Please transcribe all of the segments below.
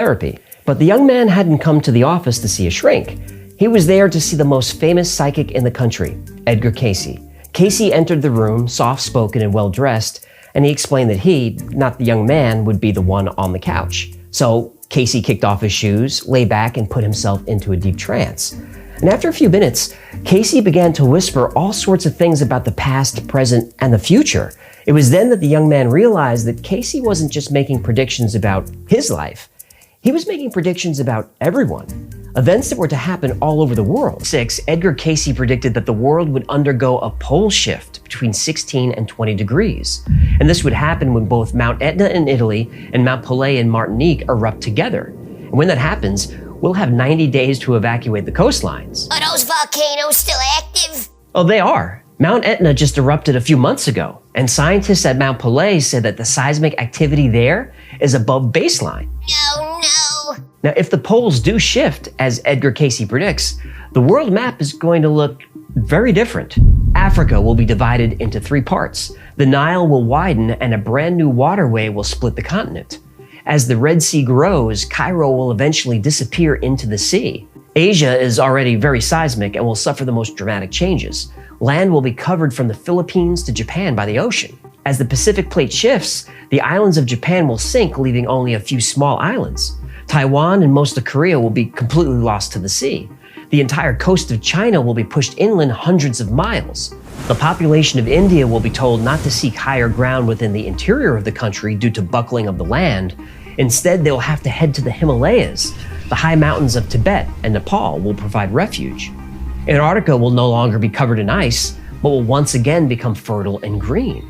therapy. But the young man hadn't come to the office to see a shrink. He was there to see the most famous psychic in the country, Edgar Cayce. Cayce entered the room, soft-spoken and well-dressed, and he explained that he, not the young man, would be the one on the couch. So Cayce kicked off his shoes, lay back, and put himself into a deep trance. And after a few minutes, Cayce began to whisper all sorts of things about the past, present, and the future. It was then that the young man realized that Cayce wasn't just making predictions about his life. He was making predictions about everyone. Events that were to happen all over the world. 6. Edgar Cayce predicted that the world would undergo a pole shift between 16 and 20 degrees. And this would happen when both Mount Etna in Italy and Mount Pelée in Martinique erupt together. And when that happens, we'll have 90 days to evacuate the coastlines. Are those volcanoes still active? Oh, they are. Mount Etna just erupted a few months ago, and scientists at Mount Pelée said that the seismic activity there is above baseline. No. Now, if the poles do shift, as Edgar Cayce predicts, the world map is going to look very different. Africa will be divided into 3 parts. The Nile will widen, and a brand new waterway will split the continent. As the Red Sea grows, Cairo will eventually disappear into the sea. Asia is already very seismic and will suffer the most dramatic changes. Land will be covered from the Philippines to Japan by the ocean. As the Pacific plate shifts, the islands of Japan will sink, leaving only a few small islands. Taiwan and most of Korea will be completely lost to the sea. The entire coast of China will be pushed inland hundreds of miles. The population of India will be told not to seek higher ground within the interior of the country due to buckling of the land. Instead, they'll have to head to the Himalayas. The high mountains of Tibet and Nepal will provide refuge. Antarctica will no longer be covered in ice, but will once again become fertile and green.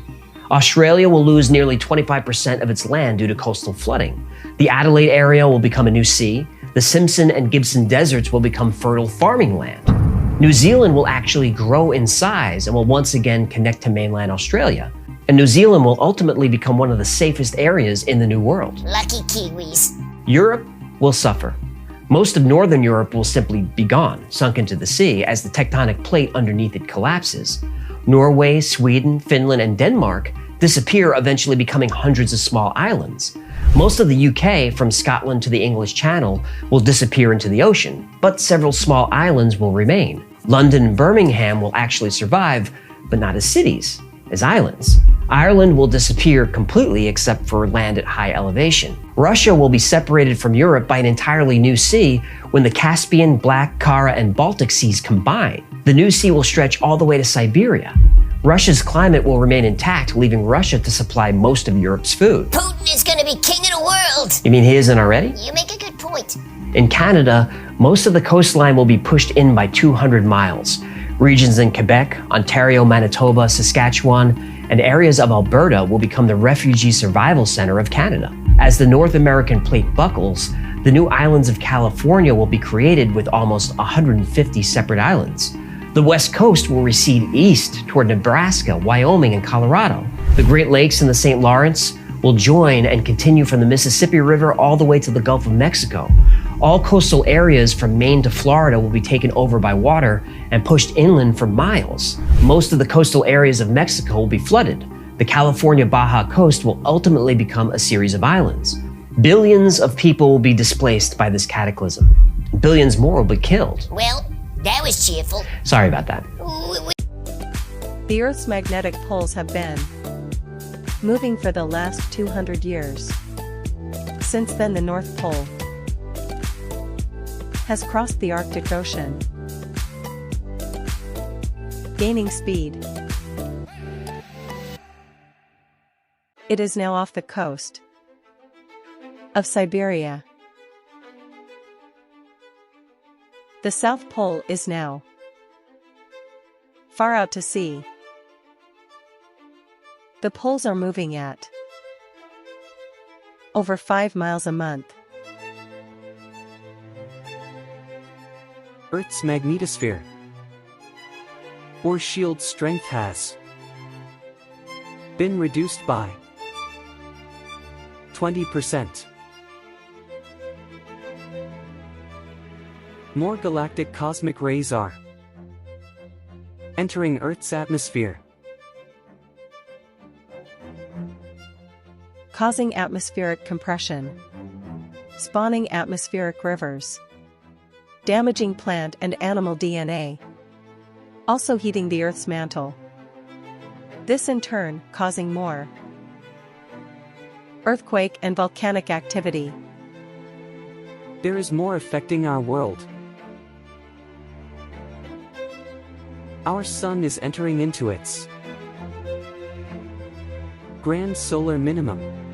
Australia will lose nearly 25% of its land due to coastal flooding. The Adelaide area will become a new sea. The Simpson and Gibson deserts will become fertile farming land. New Zealand will actually grow in size and will once again connect to mainland Australia. And New Zealand will ultimately become one of the safest areas in the New World. Lucky Kiwis. Europe will suffer. Most of Northern Europe will simply be gone, sunk into the sea, as the tectonic plate underneath it collapses. Norway, Sweden, Finland, and Denmark disappear, eventually becoming hundreds of small islands. Most of the UK, from Scotland to the English Channel, will disappear into the ocean, but several small islands will remain. London and Birmingham will actually survive, but not as cities, as islands. Ireland will disappear completely except for land at high elevation. Russia will be separated from Europe by an entirely new sea when the Caspian, Black, Kara, and Baltic Seas combine. The new sea will stretch all the way to Siberia. Russia's climate will remain intact, leaving Russia to supply most of Europe's food. Putin is gonna be king of the world. You mean he isn't already? You make a good point. In Canada, most of the coastline will be pushed in by 200 miles. Regions in Quebec, Ontario, Manitoba, Saskatchewan, and areas of Alberta will become the refugee survival center of Canada. As the North American plate buckles, the new islands of California will be created with almost 150 separate islands. The West Coast will recede east toward Nebraska, Wyoming, and Colorado. The Great Lakes and the St. Lawrence will join and continue from the Mississippi River all the way to the Gulf of Mexico. All coastal areas from Maine to Florida will be taken over by water and pushed inland for miles. Most of the coastal areas of Mexico will be flooded. The California Baja coast will ultimately become a series of islands. Billions of people will be displaced by this cataclysm. Billions more will be killed. Well, that was cheerful. Sorry about that. The Earth's magnetic poles have been moving for the last 200 years. Since then, the North Pole has crossed the Arctic Ocean, gaining speed. It is now off the coast of Siberia. The South Pole is now far out to sea. The poles are moving at over 5 miles a month. Earth's magnetosphere or shield strength has been reduced by 20%. More galactic cosmic rays are entering Earth's atmosphere, causing atmospheric compression. spawning atmospheric rivers, damaging plant and animal DNA, also heating the Earth's mantle. This in turn causing more earthquake and volcanic activity. There is more affecting our world. Our sun is entering into its grand solar minimum.